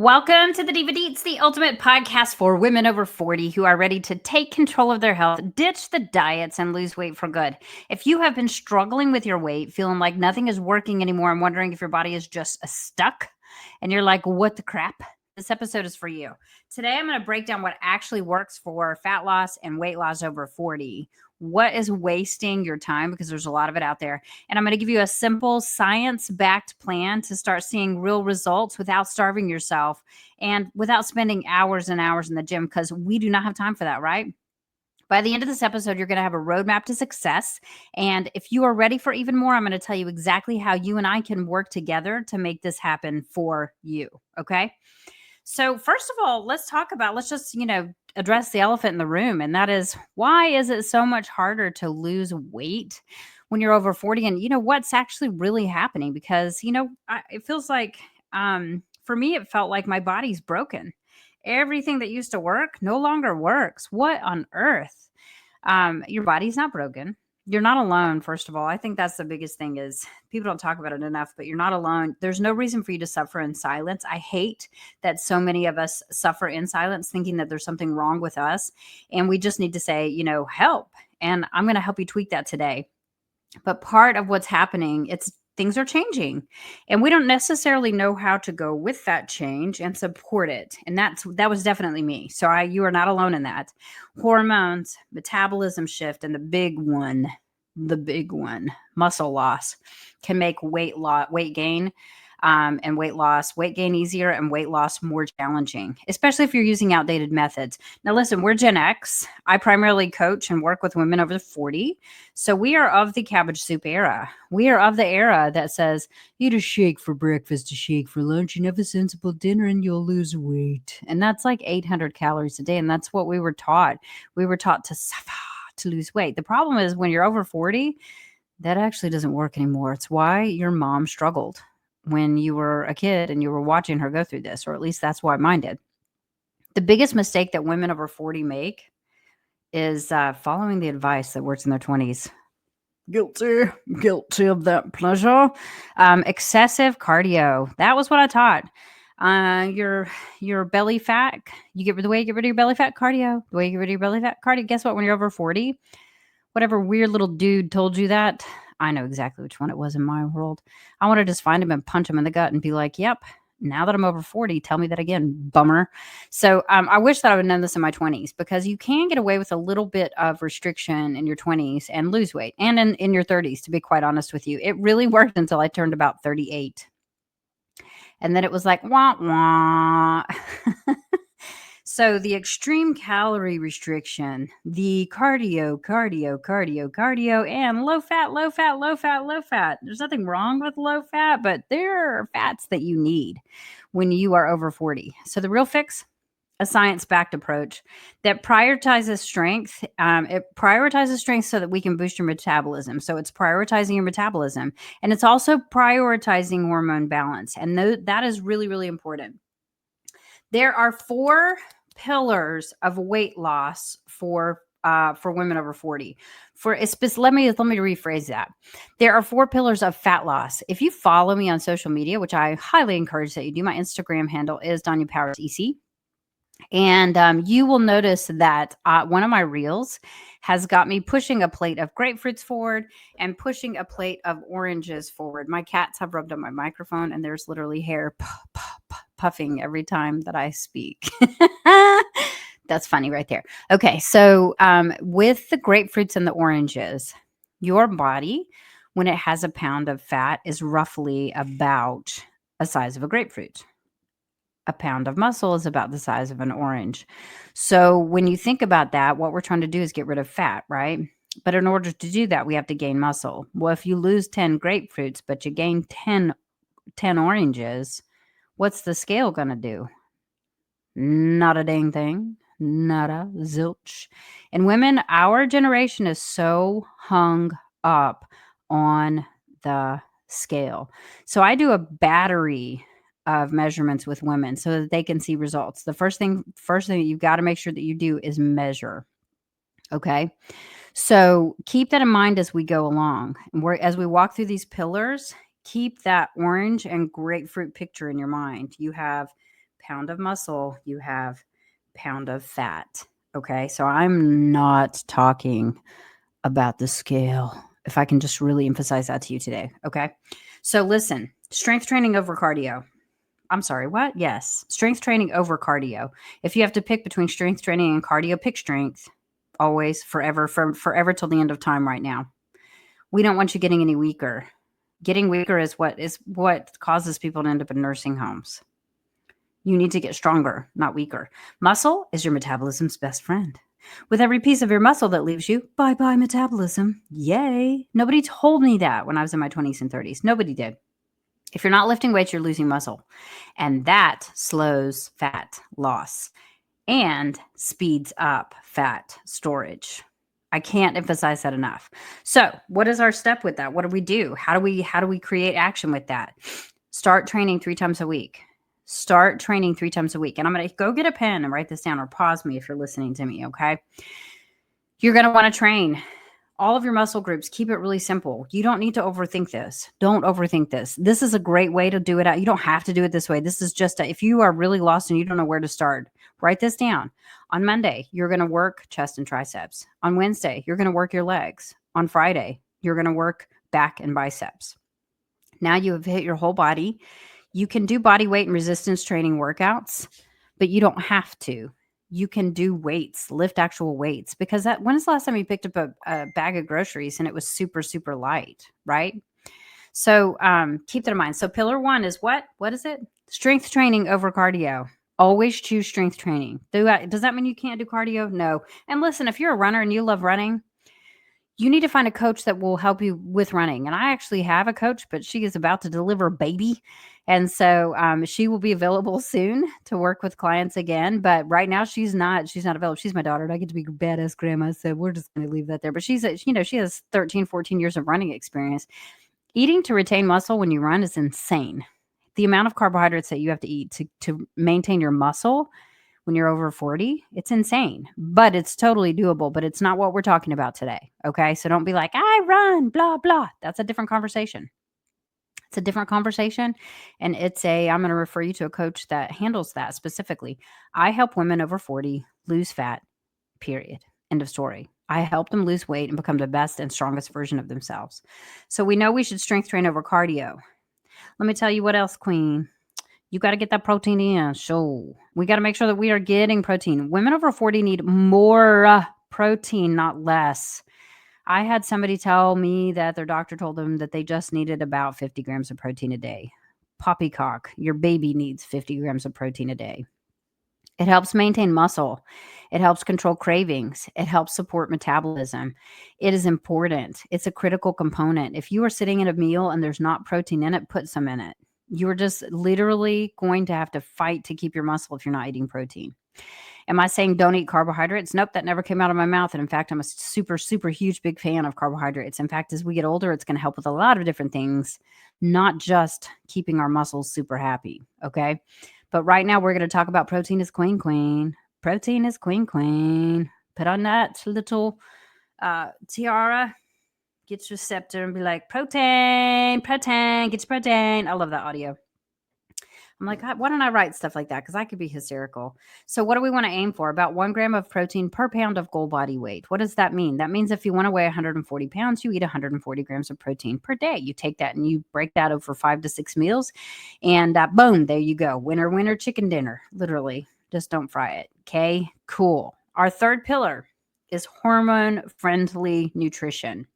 Welcome to the Diva Deets, the ultimate podcast for women over 40 who are ready to take control of their health, ditch the diets, and lose weight for good. If you have been struggling with your weight, feeling like nothing is working anymore, and wondering if your body is just stuck, and you're like, what the crap? This episode is for you. Today, I'm going to break down what actually works for fat loss and weight loss over 40. What is wasting your time? Because there's a lot of it out there. And I'm going to give you a simple science-backed plan to start seeing real results without starving yourself and without spending hours and hours in the gym, because we do not have time for that, right? By the end of this episode, you're going to have a roadmap to success. And if you are ready for even more, I'm going to tell you exactly how you and I can work together to make this happen for you. Okay. So first of all, let's just, address the elephant in the room. And that is, why is it so much harder to lose weight when you're over 40? And what's actually really happening? Because, it feels like, for me, it felt like my body's broken. Everything that used to work no longer works. What on earth? Your body's not broken. You're not alone. First of all, I think that's the biggest thing is people don't talk about it enough, but you're not alone. There's no reason for you to suffer in silence. I hate that so many of us suffer in silence, thinking that there's something wrong with us. And we just need to say, help. And I'm going to help you tweak that today. But part of what's happening, it's things are changing, and we don't necessarily know how to go with that change and support it. And that was definitely me. So you are not alone in that. Hormones, metabolism shift, and the big one, muscle loss, can make weight gain and weight gain easier and weight loss more challenging, especially if you're using outdated methods. Now, listen, we're Gen X. I primarily coach and work with women over 40. So we are of the cabbage soup era. We are of the era that says, eat a shake for breakfast, a shake for lunch, and have a sensible dinner, and you'll lose weight. And that's like 800 calories a day. And that's what we were taught. We were taught to suffer, to lose weight. The problem is when you're over 40, that actually doesn't work anymore. It's why your mom struggled when you were a kid and you were watching her go through this, or at least that's why mine did. The biggest mistake that women over 40 make is following the advice that works in their 20s. Guilty of that pleasure. Excessive cardio. That was what I taught. Your belly fat. The way you get rid of your belly fat, cardio. The way you get rid of your belly fat, cardio. Guess what? When you're over 40, whatever weird little dude told you that, I know exactly which one it was in my world. I want to just find him and punch him in the gut and be like, yep, now that I'm over 40, tell me that again, bummer. So I wish that I would have known this in my 20s, because you can get away with a little bit of restriction in your 20s and lose weight, and in your 30s, to be quite honest with you. It really worked until I turned about 38. And then it was like, wah, wah. So the extreme calorie restriction, the cardio, and low fat, low fat, low fat, low fat. There's nothing wrong with low fat, but there are fats that you need when you are over 40. So the real fix, a science-backed approach that prioritizes strength. It prioritizes strength so that we can boost your metabolism. So it's prioritizing your metabolism, and it's also prioritizing hormone balance. And that is really, really important. There are 4 pillars of weight loss for women over 40. Let me rephrase that. There are 4 pillars of fat loss. If you follow me on social media, which I highly encourage that you do, my Instagram handle is Donya Powers EC. And you will notice that one of my reels has got me pushing a plate of grapefruits forward and pushing a plate of oranges forward. My cats have rubbed on my microphone, and there's literally hair puffing every time that I speak. That's funny right there. Okay, so with the grapefruits and the oranges, your body, when it has a pound of fat, is roughly about the size of a grapefruit. A pound of muscle is about the size of an orange. So when you think about that, what we're trying to do is get rid of fat, right? But in order to do that, we have to gain muscle. Well, if you lose 10 grapefruits, but you gain 10 oranges, what's the scale going to do? Not a dang thing. Nada, zilch. And women, our generation is so hung up on the scale. So I do a battery of measurements with women so that they can see results. The first thing you've got to make sure that you do is measure. Okay. So keep that in mind as we go along. As we walk through these pillars, keep that orange and grapefruit picture in your mind. You have pound of muscle, you have pound of fat. Okay. So I'm not talking about the scale, if I can just really emphasize that to you today. Okay. So listen, strength training over cardio. I'm sorry, what? Yes. Strength training over cardio. If you have to pick between strength training and cardio, pick strength. Always, forever, forever till the end of time right now. We don't want you getting any weaker. Getting weaker is what causes people to end up in nursing homes. You need to get stronger, not weaker. Muscle is your metabolism's best friend. With every piece of your muscle that leaves you, bye-bye metabolism. Yay. Nobody told me that when I was in my 20s and 30s. Nobody did. If you're not lifting weights, you're losing muscle. And that slows fat loss and speeds up fat storage. I can't emphasize that enough. So, what is our step with that? What do we do? How do we create action with that? Start training 3 times a week. Start training 3 times a week. And I'm going to go get a pen and write this down, or pause me if you're listening to me, okay? You're going to want to train all of your muscle groups. Keep it really simple. You don't need to overthink this. Don't overthink this. This is a great way to do it out. You don't have to do it this way. This is just if you are really lost and you don't know where to start, write this down. On Monday, you're going to work chest and triceps. On Wednesday, you're going to work your legs. On Friday, you're going to work back and biceps. Now you have hit your whole body. You can do body weight and resistance training workouts, but you don't have to. You can do weights, lift actual weights, because when is the last time you picked up a bag of groceries and it was super, super light, right? So keep that in mind. So pillar 1 is what? What is it? Strength training over cardio. Always choose strength training. Does that mean you can't do cardio? No. And listen, if you're a runner and you love running, you need to find a coach that will help you with running. And I actually have a coach, but she is about to deliver a baby. And so she will be available soon to work with clients again. But right now she's not available. She's my daughter and I get to be badass grandma. So we're just going to leave that there. But she has 13, 14 years of running experience. Eating to retain muscle when you run is insane. The amount of carbohydrates that you have to eat to maintain your muscle when you're over 40, it's insane, but it's totally doable. But it's not what we're talking about today. Okay. So don't be like, I run, blah, blah. That's a different conversation. It's a different conversation. And I'm going to refer you to a coach that handles that specifically. I help women over 40 lose fat, period. End of story. I help them lose weight and become the best and strongest version of themselves. So we know we should strength train over cardio. Let me tell you what else, Queen. You got to get that protein in. So we got to make sure that we are getting protein. Women over 40 need more protein, not less. I had somebody tell me that their doctor told them that they just needed about 50 grams of protein a day. Poppycock, your baby needs 50 grams of protein a day. It helps maintain muscle. It helps control cravings. It helps support metabolism. It is important. It's a critical component. If you are sitting in a meal and there's not protein in it, put some in it. You're just literally going to have to fight to keep your muscle if you're not eating protein. Am I saying don't eat carbohydrates? Nope, that never came out of my mouth. And in fact, I'm a super, super huge, big fan of carbohydrates. In fact, as we get older, it's going to help with a lot of different things, not just keeping our muscles super happy. Okay. But right now we're going to talk about protein is queen, queen. Protein is queen, queen. Put on that little tiara. Get your scepter and be like, protein, protein, get your protein. I love that audio. I'm like, why don't I write stuff like that? Because I could be hysterical. So what do we want to aim for? About 1 gram of protein per pound of goal body weight. What does that mean? That means if you want to weigh 140 pounds, you eat 140 grams of protein per day. You take that and you break that over 5 to 6 meals. And boom, there you go. Winner, winner, chicken dinner. Literally. Just don't fry it. Okay, cool. Our third pillar is hormone-friendly nutrition.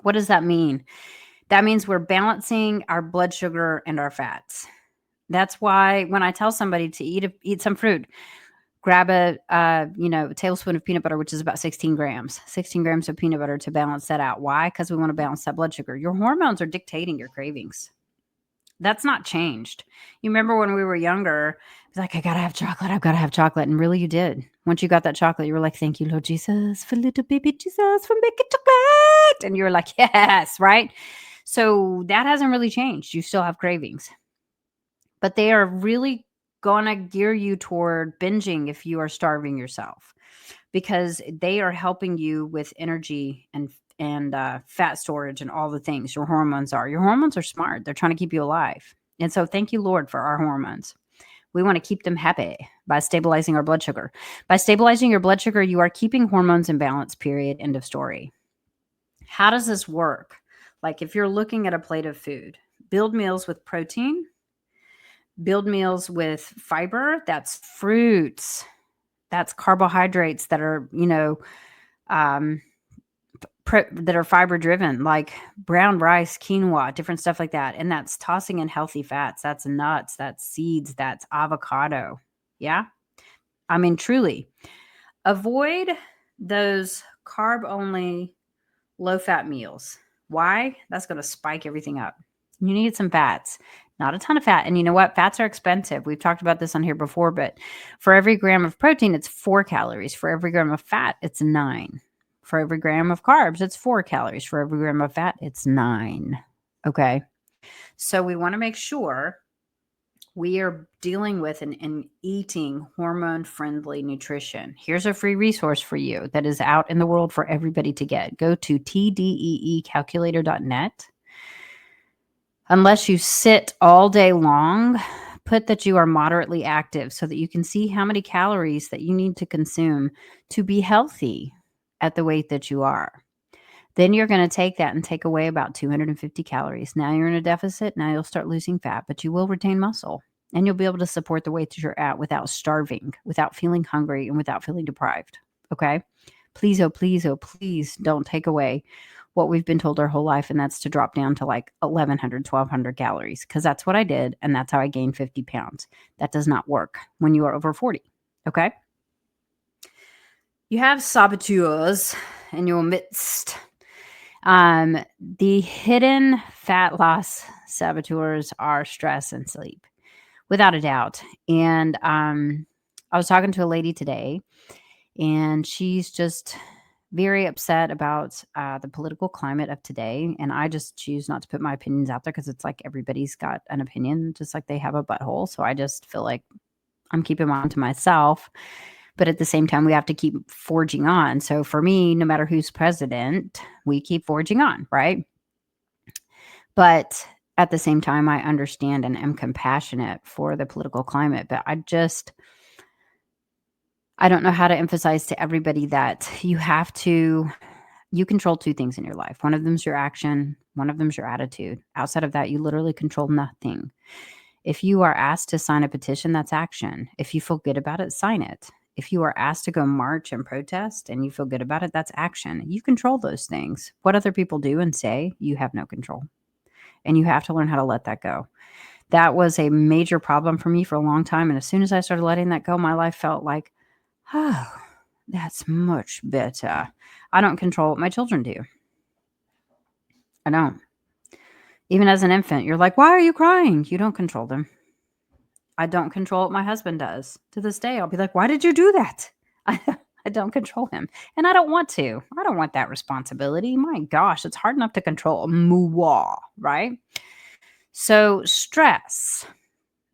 What does that mean? That means we're balancing our blood sugar and our fats. That's why when I tell somebody to eat some fruit, grab a tablespoon of peanut butter, which is about 16 grams of peanut butter to balance that out. Why? Because we want to balance that blood sugar. Your hormones are dictating your cravings. That's not changed. You remember when we were younger, it's like, I got to have chocolate. I've got to have chocolate. And really you did. Once you got that chocolate, you were like, thank you, Lord Jesus, for little baby Jesus, for making chocolate. And you were like, yes, right? So that hasn't really changed. You still have cravings. But they are really going to gear you toward binging if you are starving yourself, because they are helping you with energy and fat storage and all the things your hormones are. Your hormones are smart. They're trying to keep you alive. And so thank you, Lord, for our hormones. We want to keep them happy by stabilizing our blood sugar. By stabilizing your blood sugar, you are keeping hormones in balance, period. End of story. How does this work? Like if you're looking at a plate of food, build meals with protein, build meals with fiber. That's fruits, that's carbohydrates that are, um, that are fiber driven, like brown rice, quinoa, different stuff like that. And that's tossing in healthy fats. That's nuts, that's seeds, that's avocado. Yeah. I mean, truly avoid those carb only low fat meals. Why? That's going to spike everything up. You need some fats, not a ton of fat. And you know what? Fats are expensive. We've talked about this on here before, but for every gram of protein, it's 4 calories. For every gram of fat, it's 9. For every gram of carbs, it's 4 calories. For every gram of fat, it's 9. Okay. So we want to make sure we are dealing with and eating hormone friendly nutrition. Here's a free resource for you that is out in the world for everybody to get. Go to tdeecalculator.net. Unless you sit all day long, put that you are moderately active so that you can see how many calories that you need to consume to be healthy at the weight that you are. Then you're going to take that and take away about 250 calories. Now you're in a deficit. Now you'll start losing fat, but you will retain muscle and you'll be able to support the weight that you're at without starving, without feeling hungry, and without feeling deprived. Okay. Please, oh, please, oh, please don't take away what we've been told our whole life. And that's to drop down to like 1,100, 1,200 calories. Cause that's what I did. And that's how I gained 50 pounds. That does not work when you are over 40. Okay. You have saboteurs in your midst. The hidden fat loss saboteurs are stress and sleep, without a doubt. And I was talking to a lady today, and she's just very upset about the political climate of today. And I just choose not to put my opinions out there because it's like everybody's got an opinion, just like they have a butthole. So I just feel like I'm keeping mine to myself. But at the same time, we have to keep forging on. So for me, no matter who's president, we keep forging on, right? But at the same time, I understand and am compassionate for the political climate. But I don't know how to emphasize to everybody that you control 2 things in your life. One of them is your action. One of them is your attitude. Outside of that, you literally control nothing. If you are asked to sign a petition, that's action. If you feel good about it, sign it. If you are asked to go march and protest and you feel good about it, that's action. You control those things. What other people do and say, you have no control. And you have to learn how to let that go. That was a major problem for me for a long time. And as soon as I started letting that go, my life felt like, oh, that's much better. I don't control what my children do. I don't. Even as an infant, you're like, why are you crying? You don't control them. I don't control what my husband does. To this day, I'll be like, why did you do that? I don't control him. And I don't want to. I don't want that responsibility. My gosh, it's hard enough to control moi, right? So stress,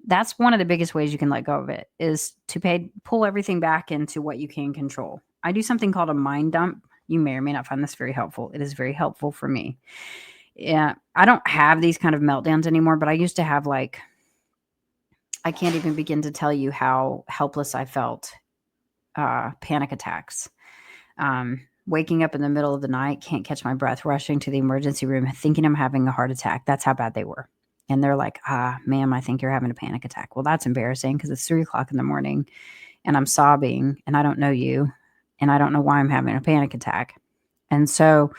that's one of the biggest ways you can let go of it, is to pull everything back into what you can control. I do something called a mind dump. You may or may not find this very helpful. It is very helpful for me. Yeah, I don't have these kind of meltdowns anymore, but I used to have I can't even begin to tell you how helpless I felt. Panic attacks. Waking up in the middle of the night, can't catch my breath, rushing to the emergency room, thinking I'm having a heart attack. That's how bad they were. And they're like, ma'am, I think you're having a panic attack. Well, that's embarrassing because it's 3:00 in the morning and I'm sobbing and I don't know you and I don't know why I'm having a panic attack. And so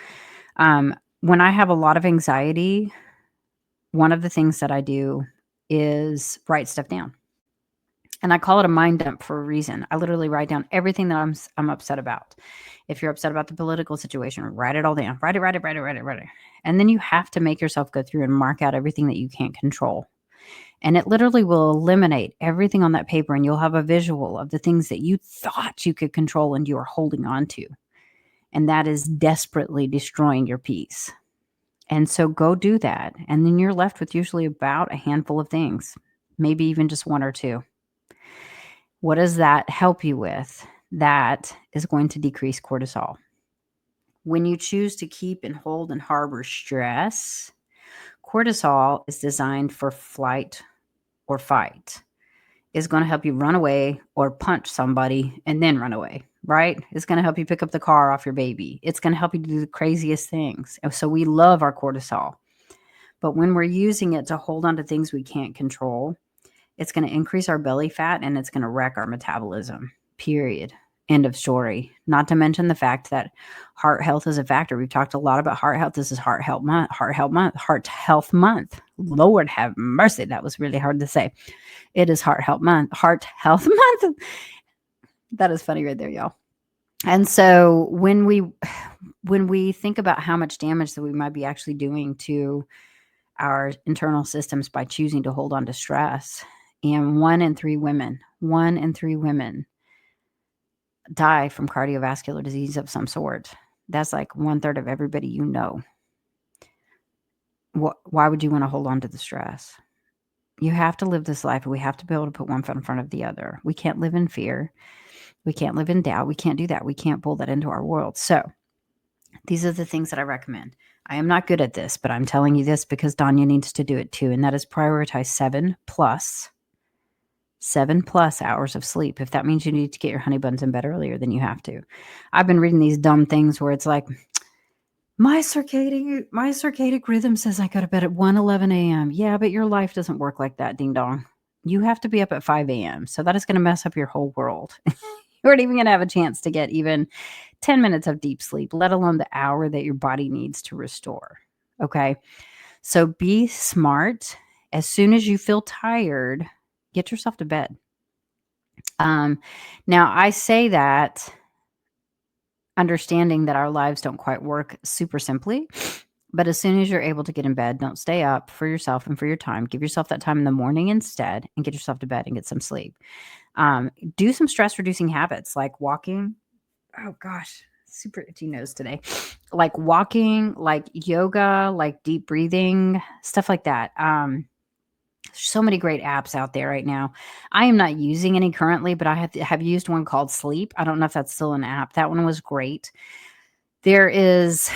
when I have a lot of anxiety, one of the things that I do is write stuff down. And I call it a mind dump for a reason. I literally write down everything that I'm upset about. If you're upset about the political situation, write it all down. Write it. And then you have to make yourself go through and mark out everything that you can't control. And it literally will eliminate everything on that paper, and you'll have a visual of the things that you thought you could control and you are holding on to. And that is desperately destroying your peace. And so go do that. And then you're left with usually about a handful of things, maybe even just 1 or 2. What does that help you with? That is going to decrease cortisol. When you choose to keep and hold and harbor stress, cortisol is designed for flight or fight. is going to help you run away or punch somebody and then run away, right? It's going to help you pick up the car off your baby. It's going to help you do the craziest things. And so we love our cortisol. But when we're using it to hold on to things we can't control, it's going to increase our belly fat and it's going to wreck our metabolism, period. End of story. Not to mention the fact that heart health is a factor. We've talked a lot about heart health. This is heart health month, heart health month, heart health month. Lord have mercy. That was really hard to say. It is heart health month, heart health month. That is funny right there, y'all. And so when we think about how much damage that we might be actually doing to our internal systems by choosing to hold on to stress, and one in three women die from cardiovascular disease of some sort. That's like 1/3 of everybody you know. Why would you want to hold on to the stress? You have to live this life, and we have to be able to put one foot in front of the other. We can't live in fear. We can't live in doubt. We can't do that. We can't pull that into our world. So these are the things that I recommend. I am not good at this, but I'm telling you this because Danya needs to do it too. And that is prioritize 7+ hours of sleep. If that means you need to get your honey buns in bed earlier, then you have to. I've been reading these dumb things where it's like, my circadian rhythm says I go to bed at 1:11 a.m. Yeah, but your life doesn't work like that, ding dong. You have to be up at 5 a.m. So that is going to mess up your whole world. You aren't even going to have a chance to get even 10 minutes of deep sleep, let alone the hour that your body needs to restore. Okay. So be smart. As soon as you feel tired, get yourself to bed. Now, I say that understanding that our lives don't quite work super simply. But as soon as you're able to get in bed, don't stay up for yourself and for your time. Give yourself that time in the morning instead and get yourself to bed and get some sleep. Do some stress reducing habits like walking. Oh gosh, super itchy nose today. Like walking, like yoga, like deep breathing, stuff like that. So many great apps out there right now. I am not using any currently, but I have used one called Sleep. I don't know if that's still an app. That one was great. There is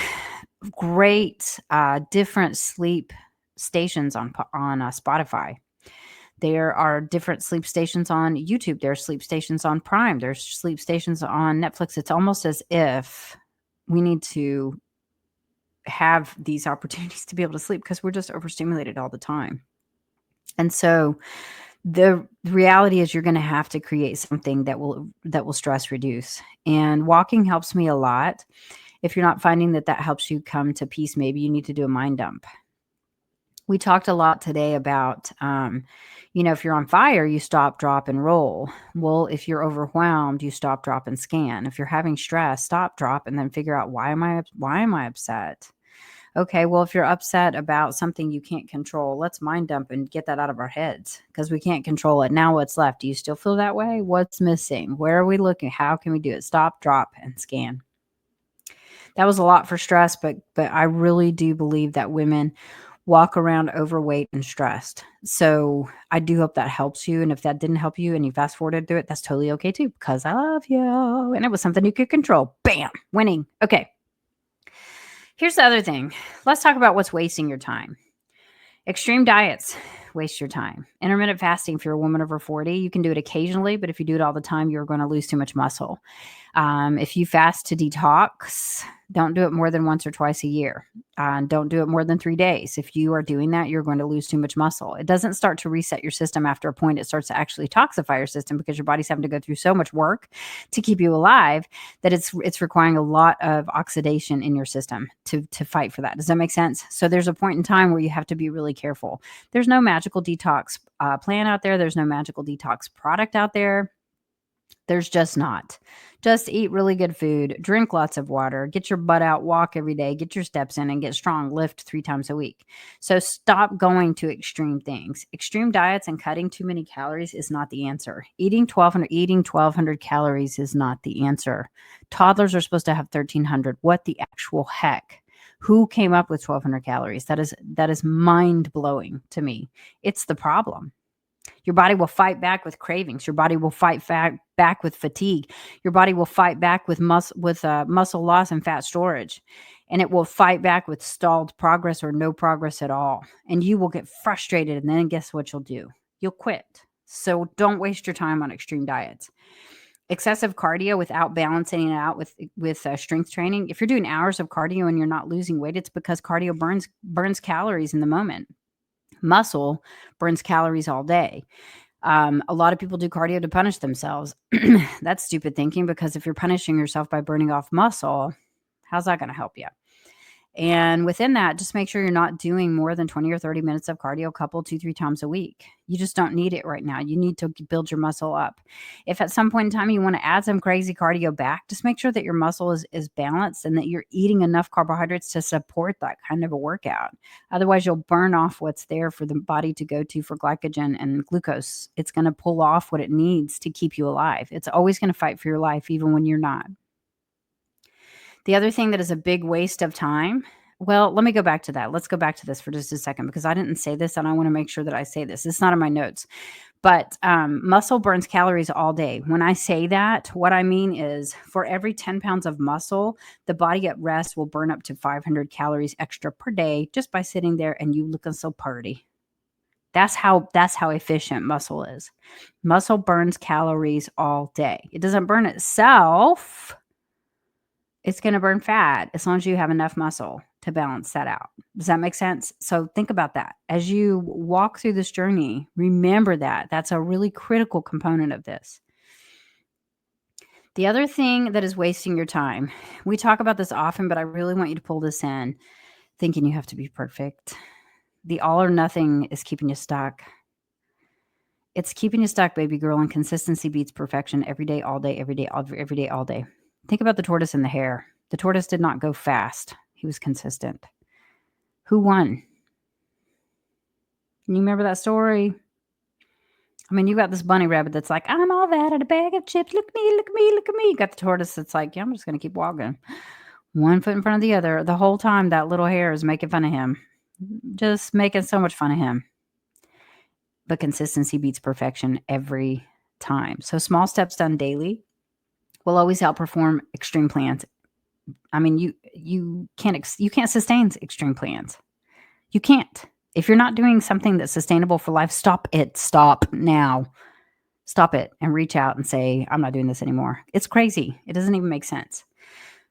great different sleep stations on Spotify. There are different sleep stations on YouTube. There are sleep stations on Prime. There's sleep stations on Netflix. It's almost as if we need to have these opportunities to be able to sleep because we're just overstimulated all the time. And so the reality is you're going to have to create something that will stress reduce. And walking helps me a lot. If you're not finding that helps you come to peace, maybe you need to do a mind dump. We talked a lot today about, if you're on fire, you stop, drop, and roll. Well, if you're overwhelmed, you stop, drop, and scan. If you're having stress, stop, drop, and then figure out why am I upset? Okay, well, if you're upset about something you can't control, let's mind dump and get that out of our heads because we can't control it. Now what's left? Do you still feel that way? What's missing? Where are we looking? How can we do it? Stop, drop, and scan. That was a lot for stress, but I really do believe that women walk around overweight and stressed. So I do hope that helps you. And if that didn't help you and you fast forwarded through it, that's totally okay too, because I love you. And it was something you could control. Bam, winning. Okay. Here's the other thing. Let's talk about what's wasting your time. Extreme diets waste your time. Intermittent fasting, if you're a woman over 40, you can do it occasionally, but if you do it all the time, you're going to lose too much muscle. If you fast to detox, don't do it more than once or twice a year. Don't do it more than 3 days. If you are doing that, you're going to lose too much muscle. It doesn't start to reset your system after a point. It starts to actually toxify your system because your body's having to go through so much work to keep you alive that it's requiring a lot of oxidation in your system to fight for that. Does that make sense? So there's a point in time where you have to be really careful. There's no magical detox plan out there. There's no magical detox product out there. There's just not. Just eat really good food, drink lots of water, get your butt out, walk every day, get your steps in and get strong, lift 3 times a week. So stop going to extreme things. Extreme diets and cutting too many calories is not the answer. Eating 1,200 calories is not the answer. Toddlers are supposed to have 1,300. What the actual heck? Who came up with 1,200 calories? That is mind-blowing to me. It's the problem. Your body will fight back with cravings. Your body will fight back with fatigue. Your body will fight back with muscle loss and fat storage. And it will fight back with stalled progress or no progress at all. And you will get frustrated. And then guess what you'll do? You'll quit. So don't waste your time on extreme diets. Excessive cardio without balancing it out with strength training. If you're doing hours of cardio and you're not losing weight, it's because cardio burns calories in the moment. Muscle burns calories all day. A lot of people do cardio to punish themselves. That's stupid thinking, because if you're punishing yourself by burning off muscle, how's that going to help you? And within that, just make sure you're not doing more than 20 or 30 minutes of cardio, couple 2-3 times a week. You just don't need it right now. You need to build your muscle up. If at some point in time you want to add some crazy cardio back, just make sure that your muscle is balanced and that you're eating enough carbohydrates to support that kind of a workout. Otherwise, you'll burn off what's there for the body to go to for glycogen and glucose. It's going to pull off what it needs to keep you alive. It's always going to fight for your life, even when you're not. The other thing that is a big waste of time, well, let me go back to that. Let's go back to this for just a second, because I didn't say this and I want to make sure that I say this. It's not in my notes, but muscle burns calories all day. When I say that, what I mean is for every 10 pounds of muscle, the body at rest will burn up to 500 calories extra per day just by sitting there and you looking so pretty. That's how efficient muscle is. Muscle burns calories all day. It doesn't burn itself. It's going to burn fat as long as you have enough muscle to balance that out. Does that make sense? So think about that. As you walk through this journey, remember that. That's a really critical component of this. The other thing that is wasting your time, we talk about this often, but I really want you to pull this in, thinking you have to be perfect. The all or nothing is keeping you stuck. It's keeping you stuck, baby girl, and consistency beats perfection every day, all day, every day, every day, all day. Think about the tortoise and the hare. The tortoise did not go fast. He was consistent. Who won? You remember that story? I mean, you got this bunny rabbit that's like, I'm all that in a bag of chips. Look at me, look at me, look at me. You got the tortoise that's like, yeah, I'm just going to keep walking. One foot in front of the other. The whole time that little hare is making fun of him. Just making so much fun of him. But consistency beats perfection every time. So small steps done daily will always outperform extreme plans. I mean, you can't sustain extreme plans. You can't. If you're not doing something that's sustainable for life, stop it. Stop now. Stop it and reach out and say, I'm not doing this anymore. It's crazy. It doesn't even make sense.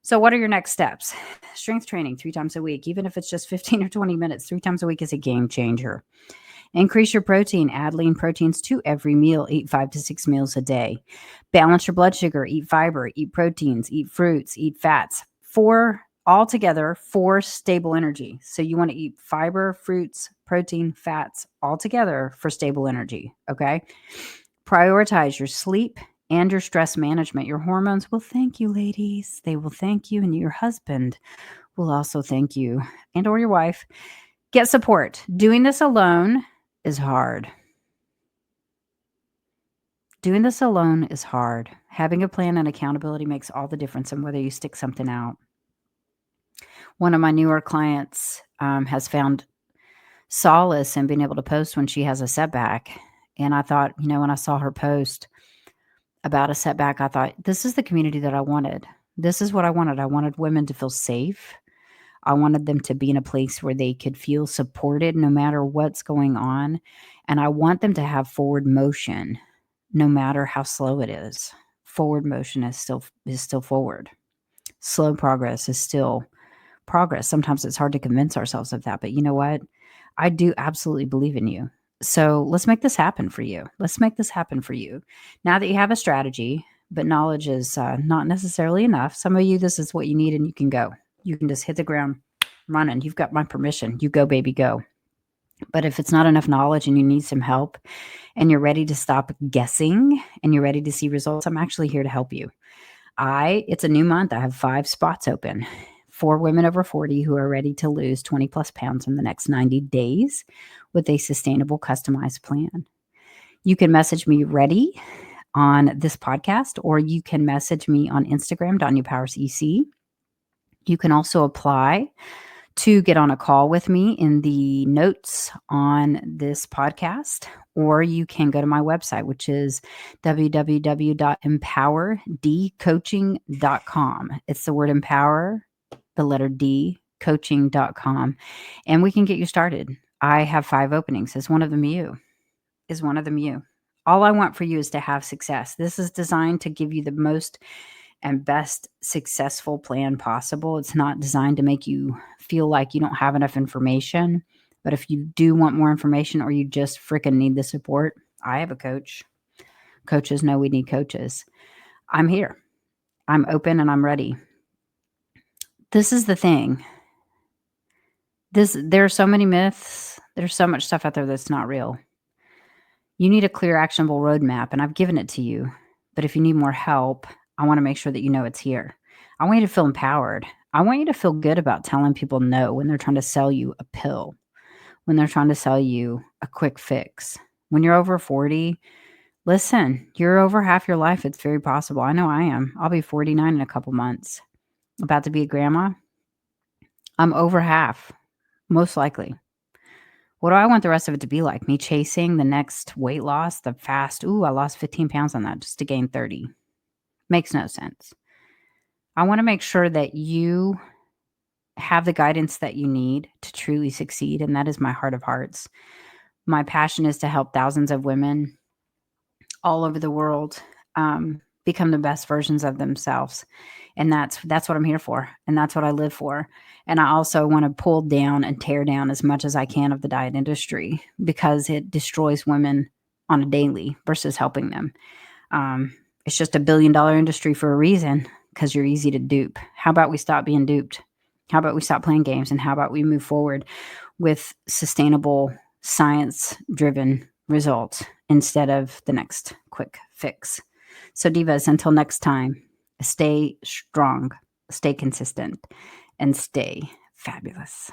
So what are your next steps? Strength training 3 times a week, even if it's just 15 or 20 minutes, 3 times a week is a game changer. Increase your protein. Add lean proteins to every meal. Eat 5 to 6 meals a day. Balance your blood sugar. Eat fiber. Eat proteins. Eat fruits. Eat fats. Altogether, 4 stable energy. So you want to eat fiber, fruits, protein, fats all together for stable energy. Okay. Prioritize your sleep and your stress management. Your hormones will thank you, ladies. They will thank you, and your husband will also thank you, and or your wife. Get support. Doing this alone is hard. Doing this alone is hard. Having a plan and accountability makes all the difference in whether you stick something out. One of my newer clients has found solace in being able to post when she has a setback. And I thought, when I saw her post about a setback, I thought, this is the community that I wanted. This is what I wanted. I wanted women to feel safe. I wanted them to be in a place where they could feel supported no matter what's going on. And I want them to have forward motion no matter how slow it is. Forward motion is still forward. Slow progress is still progress. Sometimes it's hard to convince ourselves of that, but you know what? I do absolutely believe in you. So let's make this happen for you. Let's make this happen for you. Now that you have a strategy, but knowledge is not necessarily enough. Some of you, this is what you need, and you can go. You can just hit the ground running. You've got my permission. You go, baby, go. But if it's not enough knowledge and you need some help and you're ready to stop guessing and you're ready to see results, I'm actually here to help you. It's a new month. I have 5 spots open for women over 40 who are ready to lose 20 plus pounds in the next 90 days with a sustainable, customized plan. You can message me ready on this podcast, or you can message me on Instagram, Danya Powers EC. You can also apply to get on a call with me in the notes on this podcast, or you can go to my website, which is www.empowerdcoaching.com. It's the word empower, the letter D, coaching.com, and we can get you started. I have 5 openings. Is one of them you? All I want for you is to have success. This is designed to give you the most and best successful plan possible. It's not designed to make you feel like you don't have enough information. But if you do want more information or you just freaking need the support, I have a coach. Coaches know we need coaches. I'm here. I'm open and I'm ready. This is the thing. There are so many myths. There's so much stuff out there that's not real. You need a clear, actionable roadmap, and I've given it to you. But if you need more help, I want to make sure that you know it's here. I want you to feel empowered. I want you to feel good about telling people no when they're trying to sell you a pill, when they're trying to sell you a quick fix. When you're over 40, listen, you're over half your life. It's very possible. I know I am. I'll be 49 in a couple months. About to be a grandma. I'm over half, most likely. What do I want the rest of it to be like? Me chasing the next weight loss, the fast, I lost 15 pounds on that just to gain 30. Makes no sense. I want to make sure that you have the guidance that you need to truly succeed, and that is my heart of hearts. My passion is to help thousands of women all over the world become the best versions of themselves. And that's what I'm here for. And that's what I live for. And I also want to pull down and tear down as much as I can of the diet industry because it destroys women on a daily versus helping them. It's just $1 billion industry for a reason because you're easy to dupe. How about we stop being duped? How about we stop playing games? And how about we move forward with sustainable, science-driven results instead of the next quick fix? So divas, until next time, stay strong, stay consistent, and stay fabulous.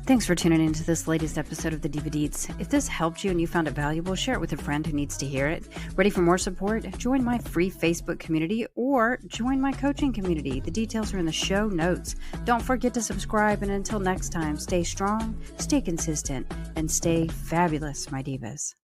Thanks for tuning into this latest episode of the Diva Deets. If this helped you and you found it valuable, share it with a friend who needs to hear it. Ready for more support? Join my free Facebook community or join my coaching community. The details are in the show notes. Don't forget to subscribe, and until next time, stay strong, stay consistent, and stay fabulous, my divas.